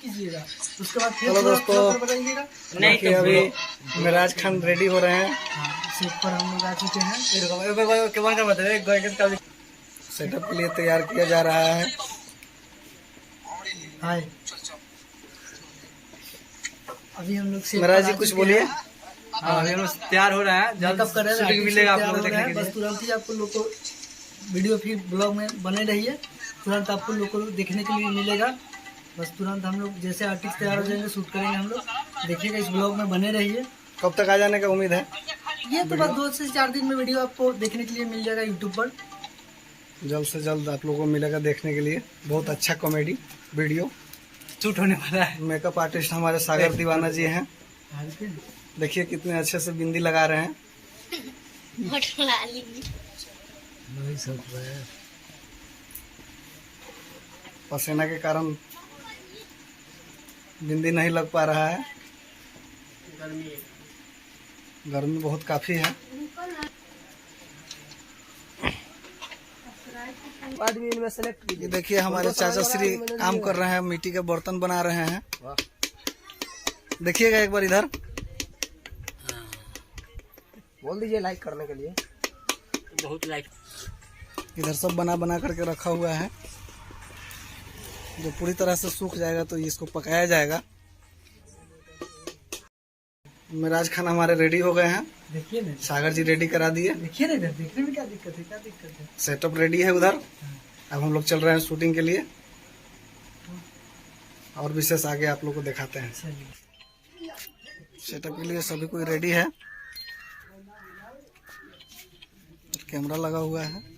कीजिएगा, उसके बाद फिर चलो दोस्तों, बताइएगा। देखिए अभी मिराज खान रेडी हो रहे हैं। सेट पर हम लोग आ चुके हैं। सेटअप के लिए तैयार किया जा रहा है। हाय, अभी हम लोग मिराज जी कुछ बोलिए। अभी हम लोग तैयार हो रहे हैं, जल्द शूटिंग मिलेगा आप लोगों को देखने के लिए। बस तुरंत ही आपको लोग को वीडियो फिर ब्लॉग में बने रहिए, तुरंत आपको लोग को देखने के लिए मिलेगा। बस तुरंत हम लोग जैसे आर्टिस्ट तैयार हो जाएंगे शूट करेंगे हम लोग, देखिएगा इस ब्लॉग में बने रहिए। कब तक आ जाने का उम्मीद है? ये तो बस 2 से 4 दिन में वीडियो आपको देखने के लिए मिल जाएगा यूट्यूब पर। जल्द से जल्द आप लोगों को मिलेगा देखने के लिए। बहुत अच्छा कॉमेडी वीडियो शूट होने वाला है। मेकअप आर्टिस्ट हमारे सागर दीवाना जी हैं। देखिए कितने अच्छे से बिंदी लगा रहे हैं। पसीना के कारण बिंदी नहीं लग पा रहा है, गर्मी बहुत काफी है। ये देखिए हमारे चाचा श्री काम कर रहे हैं, मिट्टी के बर्तन बना रहे हैं। देखिएगा एक बार इधर, बोल दीजिए लाइक करने के लिए। बहुत लाइक। इधर सब बना बना करके रखा हुआ है। जो पूरी तरह से सूख जाएगा तो इसको पकाया जाएगा। मिराज खान हमारे रेडी हो गए हैं। देखिए ना, सागर जी रेडी करा दिए। देखिए ना इधर, देखने में क्या दिक्कत है, क्या दिक्कत है। सेटअप रेडी है उधर। अब हम लोग चल रहे हैं शूटिंग के लिए, और विशेष आगे आप लोग को दिखाते हैं। सेटअप के लिए सभी कोई रेडी है, कैमरा लगा हुआ है।